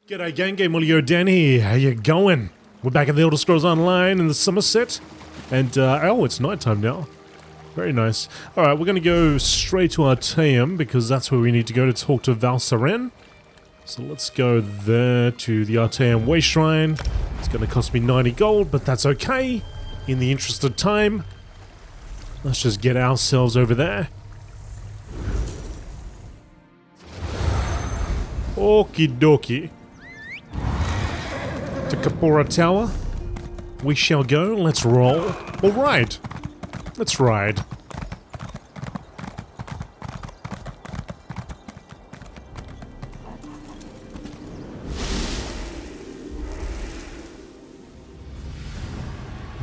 G'day gang, Gamolio Dan here. How you going? We're back in the Elder Scrolls Online in the Somerset. And, oh, it's nighttime now. Very nice. Alright, we're going to go straight to Artaeum because that's where we need to go to talk to Val'sarren. So let's go there to the Artaeum Way Shrine. It's going to cost me 90 gold, but that's okay. In the interest of time, let's just get ourselves over there. Okie dokie. To Kapora Tower. We shall go. Let's roll. Or ride. Let's ride.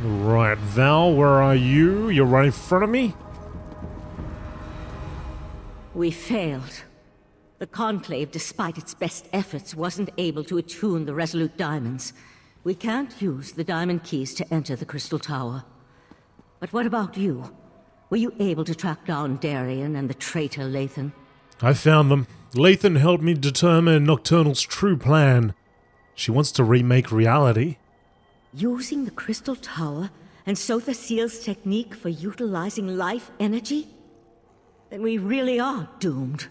Right, Val, where are you? You're right in front of me? We failed. The Conclave, despite its best efforts, wasn't able to attune the Resolute Diamonds. We can't use the Diamond Keys to enter the Crystal Tower. But what about you? Were you able to track down Darian and the traitor Lathan? I found them. Lathan helped me determine Nocturnal's true plan. She wants to remake reality. Using the Crystal Tower and Sotha Seal's technique for utilizing life energy? Then we really are doomed.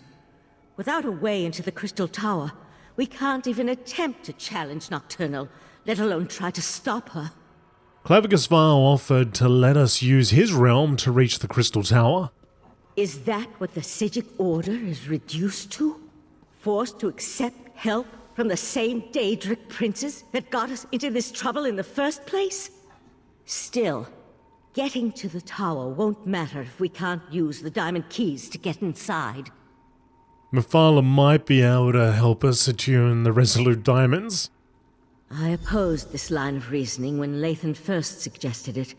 Without a way into the Crystal Tower, we can't even attempt to challenge Nocturnal, let alone try to stop her. Clavigus Val offered to let us use his realm to reach the Crystal Tower. Is that what the Psijic Order is reduced to? Forced to accept help from the same Daedric princes that got us into this trouble in the first place? Still, getting to the tower won't matter if we can't use the Diamond Keys to get inside. Mephala might be able to help us attune the Resolute Diamonds. I opposed this line of reasoning when Lathan first suggested it,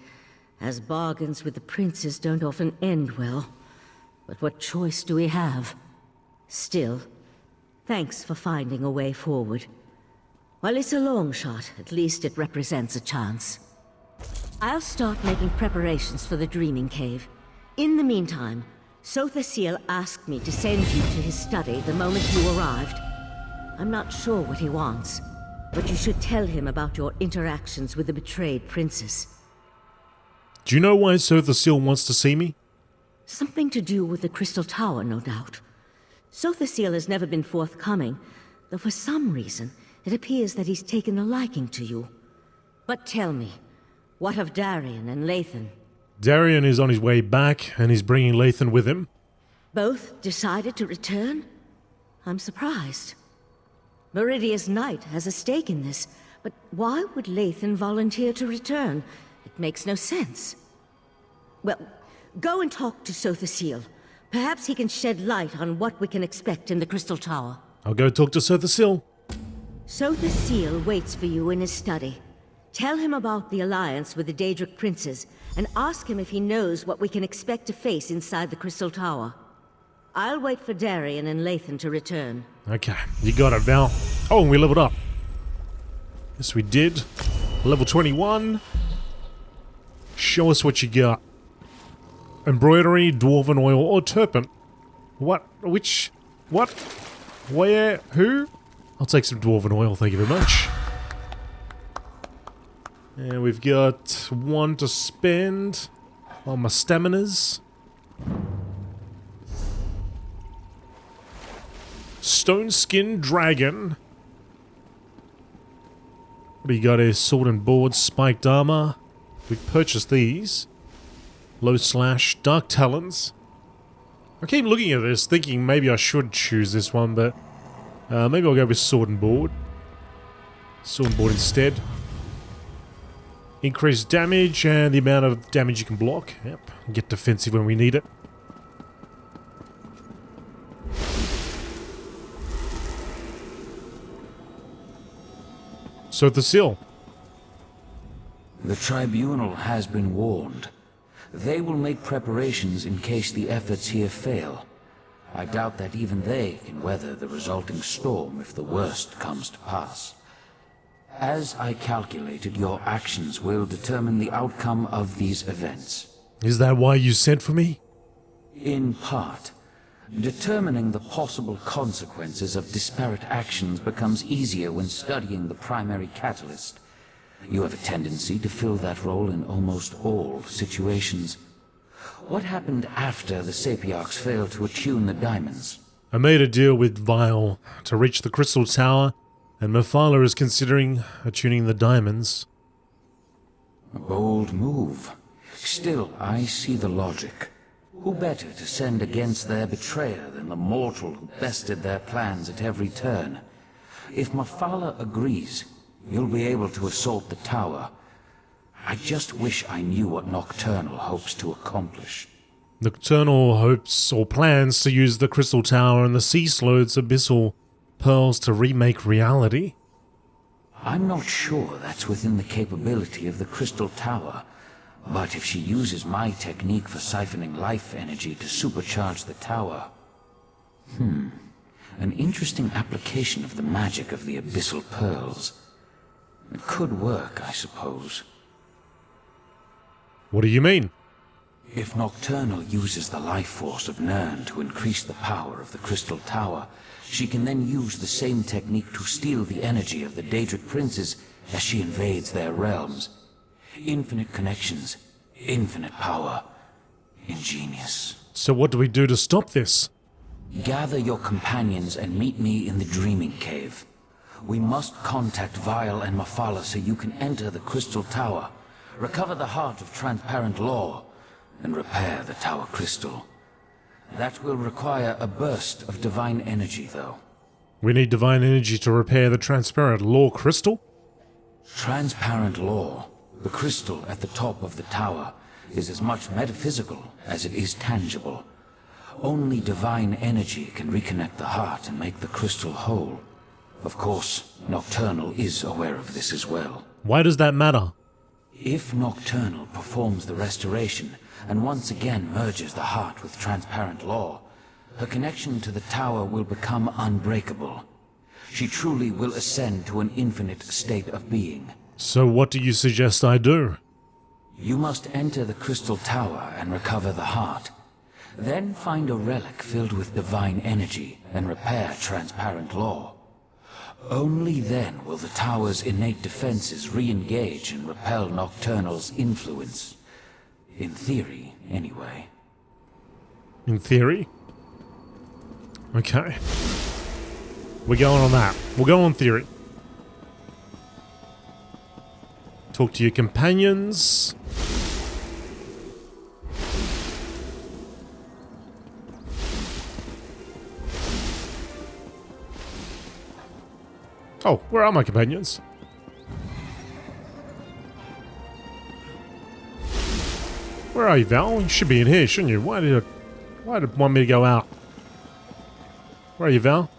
as bargains with the princes don't often end well. But what choice do we have? Still, thanks for finding a way forward. While it's a long shot, at least it represents a chance. I'll start making preparations for the Dreaming Cave. In the meantime, Sotha Seal asked me to send you to his study the moment you arrived. I'm not sure what he wants, but you should tell him about your interactions with the betrayed princess. Do you know why Sotha Seal wants to see me? Something to do with the Crystal Tower, no doubt. Sotha Seal has never been forthcoming, though for some reason it appears that he's taken a liking to you. But tell me, what of Darian and Lathan? Darian is on his way back, and he's bringing Lathan with him. Both decided to return? I'm surprised. Meridia's Knight has a stake in this, but why would Lathan volunteer to return? It makes no sense. Well, go and talk to Sotha Seal. Perhaps he can shed light on what we can expect in the Crystal Tower. I'll go talk to Sotha Seal. Sotha Seal waits for you in his study. Tell him about the alliance with the Daedric princes, and ask him if he knows what we can expect to face inside the Crystal Tower. I'll wait for Darian and Lathan to return. Okay, you got it, Val. Oh, and we leveled up. Yes, we did. Level 21. Show us what you got. Embroidery, Dwarven Oil, or Turpent. What? Which? What? Where? Who? I'll take some Dwarven Oil, thank you very much. And we've got one to spend on my staminas. Stone Skin Dragon. What do you got here? Sword and board, spiked armor. We've purchased these. Low slash, dark talons. I keep looking at this thinking maybe I should choose this one, but maybe I'll go with sword and board. Sword and board instead. Increased damage and the amount of damage you can block. Yep, get defensive when we need it. Sotha Seal. The Tribunal has been warned. They will make preparations in case the efforts here fail. I doubt that even they can weather the resulting storm if the worst comes to pass. As I calculated, your actions will determine the outcome of these events. Is that why you sent for me? In part. Determining the possible consequences of disparate actions becomes easier when studying the primary catalyst. You have a tendency to fill that role in almost all situations. What happened after the Sapiarchs failed to attune the diamonds? I made a deal with Vile to reach the Crystal Tower, and Mephala is considering attuning the diamonds. A bold move. Still, I see the logic. Who better to send against their betrayer than the mortal who bested their plans at every turn? If Mephala agrees, you'll be able to assault the tower. I just wish I knew what Nocturnal hopes to accomplish. Nocturnal hopes or plans to use the Crystal Tower and the Sea Slode's abyssal pearls to remake reality. I'm not sure that's within the capability of the Crystal Tower, but if she uses my technique for siphoning life energy to supercharge the tower... An interesting application of the magic of the abyssal pearls. It could work, I suppose. What do you mean? If Nocturnal uses the life force of Nirn to increase the power of the Crystal Tower, she can then use the same technique to steal the energy of the Daedric princes as she invades their realms. Infinite connections, infinite power. Ingenious. So what do we do to stop this? Gather your companions and meet me in the Dreaming Cave. We must contact Vile and Mephala so you can enter the Crystal Tower, recover the heart of Transparent Law, and repair the Tower Crystal. That will require a burst of divine energy, though. We need divine energy to repair the Transparent Law crystal? Transparent Law, the crystal at the top of the tower, is as much metaphysical as it is tangible. Only divine energy can reconnect the heart and make the crystal whole. Of course, Nocturnal is aware of this as well. Why does that matter? If Nocturnal performs the restoration and once again merges the heart with Transparent Law, her connection to the tower will become unbreakable. She truly will ascend to an infinite state of being. So what do you suggest I do? You must enter the Crystal Tower and recover the heart. Then find a relic filled with divine energy and repair Transparent Law. Only then will the tower's innate defenses re-engage and repel Nocturnal's influence. In theory, anyway. In theory? Okay. We're going on that. We'll go on theory. Talk to your companions. Oh, where are my companions? Where are you, Val? You should be in here, shouldn't you? Why did it want me to go out? Where are you, Val?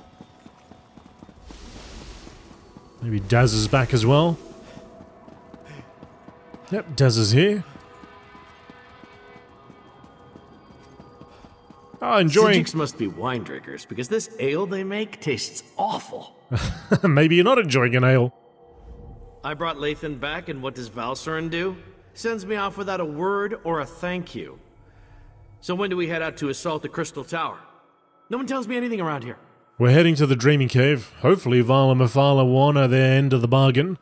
Maybe Daz is back as well. Yep, Daz is here. Oh, enjoying. Psijics must be wine drinkers because this ale they make tastes awful. Maybe you're not enjoying an ale. I brought Lathan back, and what does Valcern do? Sends me off without a word or a thank you. So when do we head out to assault the Crystal Tower? No one tells me anything around here. We're heading to the Dreaming Cave. Hopefully Val and Mephala won at their end of the bargain.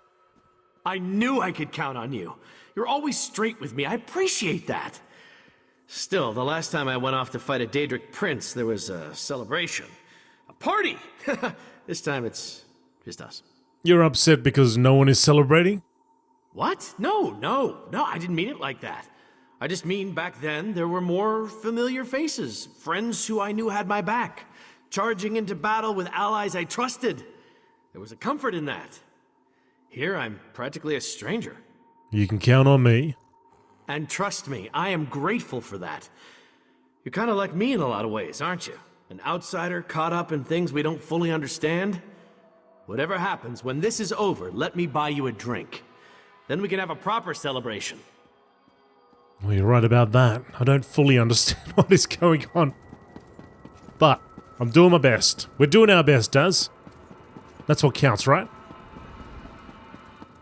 I knew I could count on you. You're always straight with me. I appreciate that. Still, the last time I went off to fight a Daedric prince, there was a celebration. A party! This time it's just us. You're upset because no one is celebrating? What? No, I didn't mean it like that. I just mean back then there were more familiar faces, friends who I knew had my back, charging into battle with allies I trusted. There was a comfort in that. Here I'm practically a stranger. You can count on me. And trust me, I am grateful for that. You're kind of like me in a lot of ways, aren't you? An outsider caught up in things we don't fully understand. Whatever happens, when this is over, let me buy you a drink. Then we can have a proper celebration. Well, you're right about that. I don't fully understand what is going on. But I'm doing my best. We're doing our best, Daz. That's what counts, right?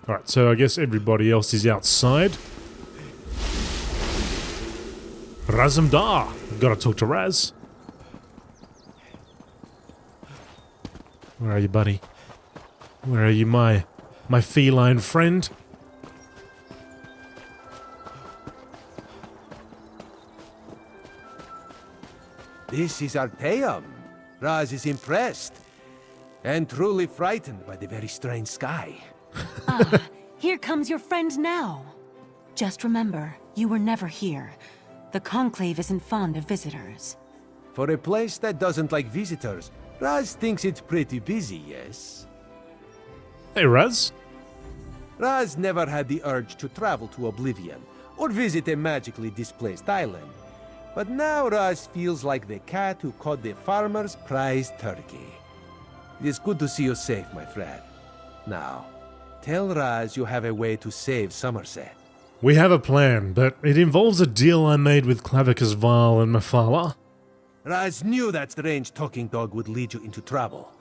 Alright, so I guess everybody else is outside. Razumdar. I've got to talk to Raz. Where are you, buddy? Where are you, my feline friend? This is Artaeum. Raz is impressed and truly frightened by the very strange sky. Here comes your friend now. Just remember, you were never here. The Conclave isn't fond of visitors. For a place that doesn't like visitors, Raz thinks it's pretty busy, yes? Hey, Raz. Raz never had the urge to travel to Oblivion or visit a magically displaced island. But now Raz feels like the cat who caught the farmer's prized turkey. It is good to see you safe, my friend. Now, tell Raz you have a way to save Somerset. We have a plan, but it involves a deal I made with Clavicus Val and Mephala. Raz knew that strange talking dog would lead you into trouble.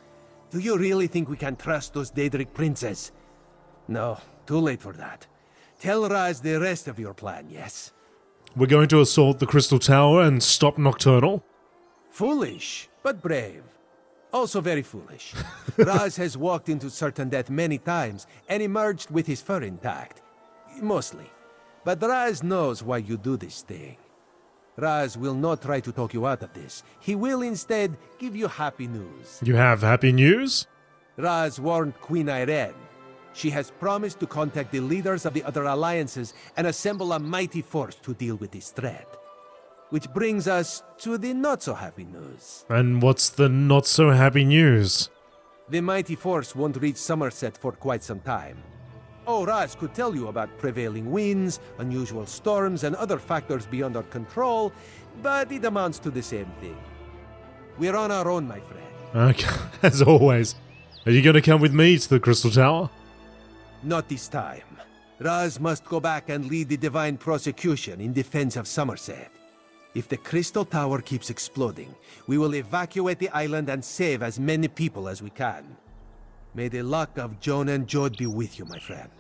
Do you really think we can trust those Daedric princes? No, too late for that. Tell Raz the rest of your plan, yes? We're going to assault the Crystal Tower and stop Nocturnal. Foolish, but brave. Also very foolish. Raz has walked into certain death many times and emerged with his fur intact. Mostly. But Raz knows why you do this thing. Raz will not try to talk you out of this. He will instead give you happy news. You have happy news? Raz warned Queen Irene. She has promised to contact the leaders of the other alliances and assemble a mighty force to deal with this threat. Which brings us to the not-so-happy news. And what's the not-so-happy news? The mighty force won't reach Somerset for quite some time. Oh, Raz could tell you about prevailing winds, unusual storms, and other factors beyond our control, but it amounts to the same thing. We're on our own, my friend. Okay, as always. Are you going to come with me to the Crystal Tower? Not this time. Raz must go back and lead the divine prosecution in defense of Somerset. If the Crystal Tower keeps exploding, we will evacuate the island and save as many people as we can. May the luck of Joan and Jode be with you, my friend.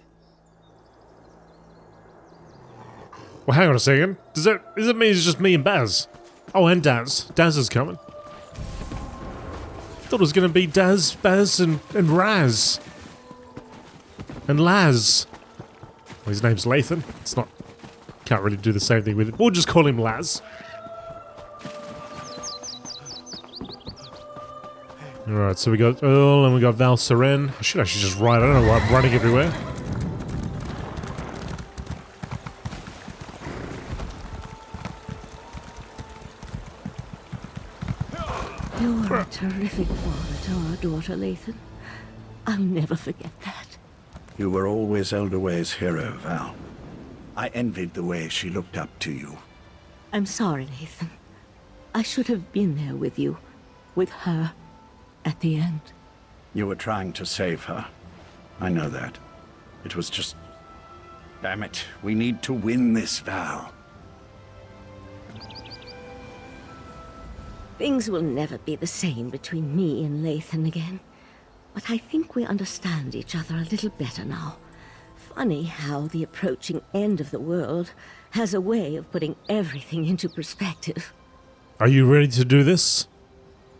Well, hang on a second. Does it mean it's just me and Baz? Oh, and Daz. Daz is coming. Thought it was going to be Daz, Baz, and Raz. And Laz. Well, his name's Lathan. It's not... Can't really do the same thing with it. We'll just call him Laz. Alright, so we got Earl and we got Val Seren. I should actually just ride. I don't know why I'm running everywhere. You're a terrific father to our daughter, Lathan. I'll never forget that. You were always Elderway's hero, Val. I envied the way she looked up to you. I'm sorry, Lathan. I should have been there with you. With her. At the end. You were trying to save her. I know that. It was just... Damn it, we need to win this, Val. Things will never be the same between me and Lathan again. But I think we understand each other a little better now. Funny how the approaching end of the world has a way of putting everything into perspective. Are you ready to do this?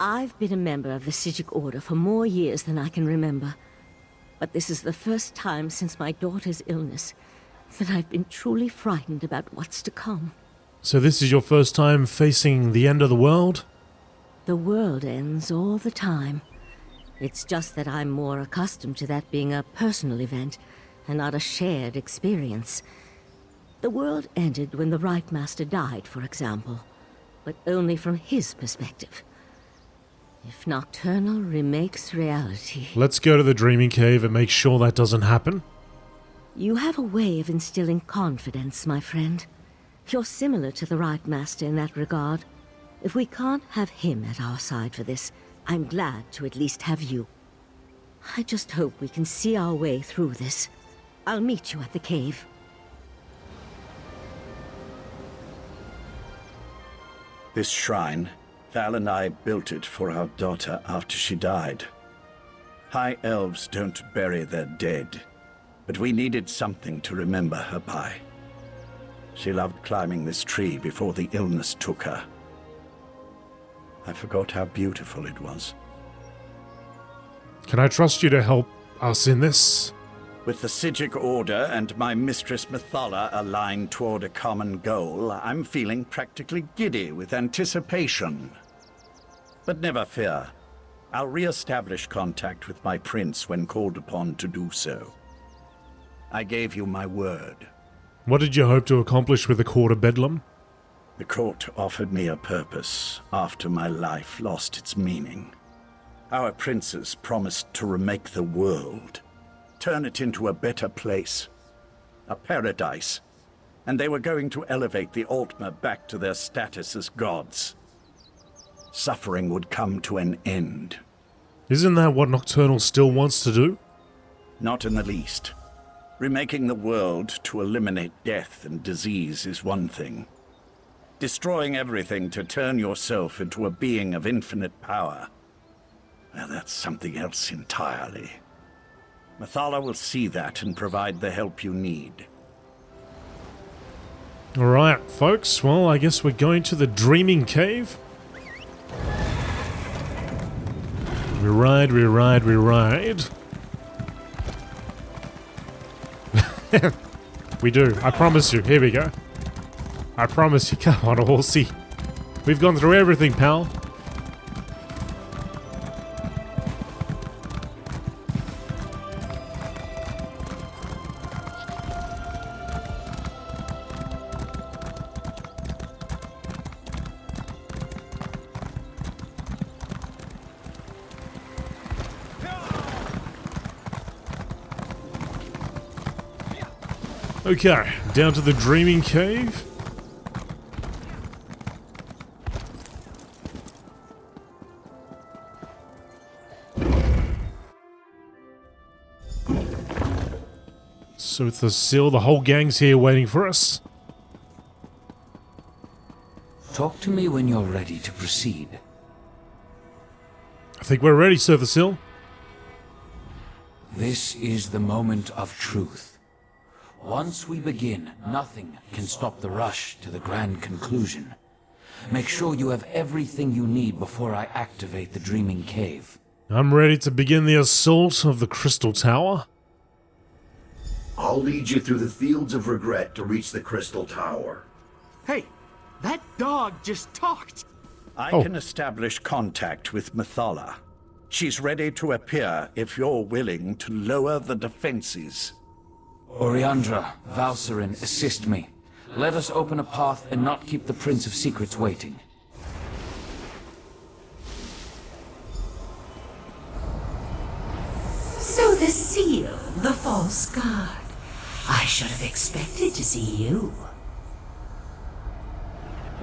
I've been a member of the Psijic Order for more years than I can remember. But this is the first time since my daughter's illness that I've been truly frightened about what's to come. So this is your first time facing the end of the world? The world ends all the time. It's just that I'm more accustomed to that being a personal event and not a shared experience. The world ended when the Rite Master died, for example, but only from his perspective. If Nocturnal remakes reality... Let's go to the Dreaming Cave and make sure that doesn't happen. You have a way of instilling confidence, my friend. You're similar to the Rite Master in that regard. If we can't have him at our side for this, I'm glad to at least have you. I just hope we can see our way through this. I'll meet you at the cave. This shrine, Val and I built it for our daughter after she died. High elves don't bury their dead, but we needed something to remember her by. She loved climbing this tree before the illness took her. I forgot how beautiful it was. Can I trust you to help us in this? With the Psijic Order and my mistress Methala aligned toward a common goal, I'm feeling practically giddy with anticipation. But never fear. I'll re-establish contact with my prince when called upon to do so. I gave you my word. What did you hope to accomplish with the Court of Bedlam? The court offered me a purpose after my life lost its meaning. Our princes promised to remake the world, turn it into a better place, a paradise, and they were going to elevate the Altmer back to their status as gods. Suffering would come to an end. Isn't that what Nocturnal still wants to do? Not in the least. Remaking the world to eliminate death and disease is one thing. Destroying everything to turn yourself into a being of infinite power, well, that's something else entirely. Methala will see that and provide the help you need. Alright, folks. Well, I guess we're going to the Dreaming Cave. We ride, we ride, we ride. We do. I promise you. Here we go. I promise you. Come on, horsey. We've gone through everything, pal. Okay, down to the Dreaming Cave. So it's the Seal, the whole gang's here waiting for us. Talk to me when you're ready to proceed. I think we're ready, Sir Vasil. This is the moment of truth. Once we begin, nothing can stop the rush to the grand conclusion. Make sure you have everything you need before I activate the Dreaming Cave. I'm ready to begin the assault of the Crystal Tower. I'll lead you through the fields of regret to reach the Crystal Tower. Hey, that dog just talked. I Oh. can establish contact with Methala. She's ready to appear if you're willing to lower the defenses. Oriandra, Valsarin, assist me. Let us open a path and not keep the Prince of Secrets waiting. So the Seal, the false god. I should have expected to see you.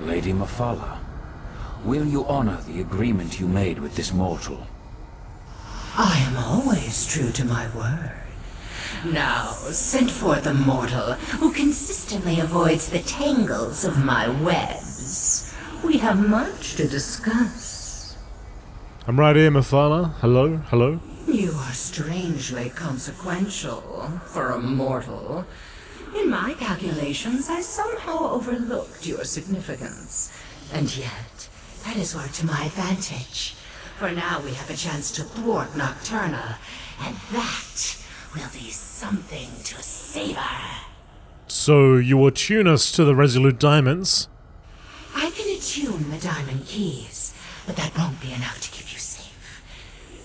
Lady Mephala, will you honor the agreement you made with this mortal? I am always true to my word. Now, send forth the mortal who consistently avoids the tangles of my webs. We have much to discuss. I'm right here, Mephala. Hello, hello. You are strangely consequential for a mortal. In my calculations, I somehow overlooked your significance. And yet, that is worked to my advantage. For now we have a chance to thwart Nocturnal, and that will be something to savor. So you attune us to the Resolute Diamonds? I can attune the diamond keys, but that won't be enough to keep you safe.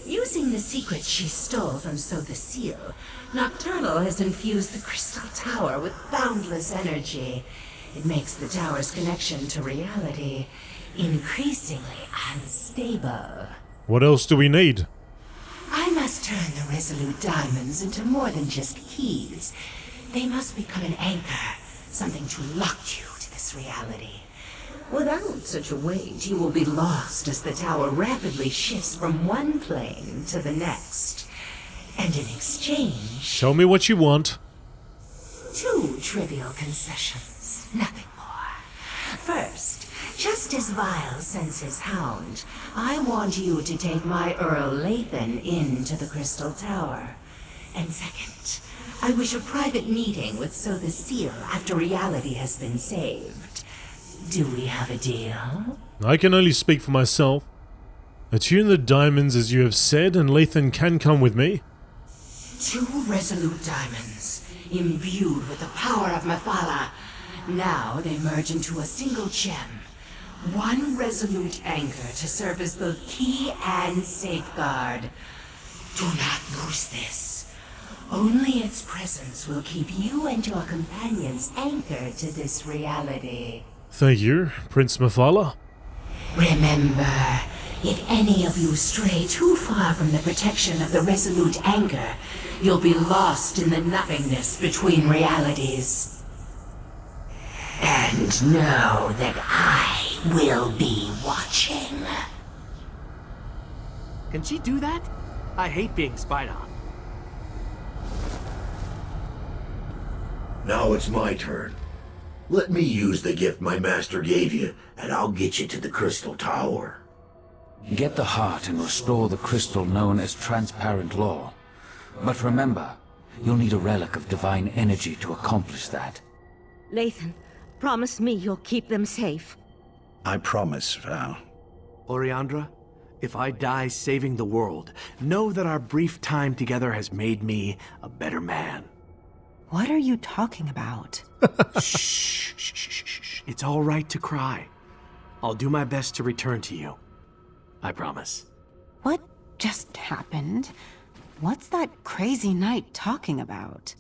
Using the secrets she stole from So the Seal, Nocturnal has infused the Crystal Tower with boundless energy. It makes the tower's connection to reality increasingly unstable. What else do we need? I must turn the Resolute Diamonds into more than just keys. They must become an anchor, something to lock you to this reality. Without such a weight, you will be lost as the tower rapidly shifts from one plane to the next. And in exchange, Show me what you want. 2 trivial concessions, nothing more. First, just as Vile sends his hound, I want you to take my Earl Lathan into the Crystal Tower. And second, I wish a private meeting with So the Seal after reality has been saved. Do we have a deal? I can only speak for myself. Attune the diamonds as you have said, and Lathan can come with me. 2 resolute diamonds, imbued with the power of Mephala. Now they merge into a single gem. 1 resolute anchor to serve as both key and safeguard. Do not lose this. Only its presence will keep you and your companions anchored to this reality. Thank you, Prince Mephala. Remember, if any of you stray too far from the protection of the resolute anchor, you'll be lost in the nothingness between realities. And know that I will be watching. Can she do that? I hate being spied on. Now it's my turn. Let me use the gift my master gave you, and I'll get you to the Crystal Tower. Get the heart and restore the crystal known as Transparent Law. But remember, you'll need a relic of divine energy to accomplish that. Lathan, promise me you'll keep them safe. I promise, Val. Oriandra, if I die saving the world, know that our brief time together has made me a better man. What are you talking about? Shh, shh, shh, shh, shh. It's all right to cry. I'll do my best to return to you. I promise. What just happened? What's that crazy knight talking about?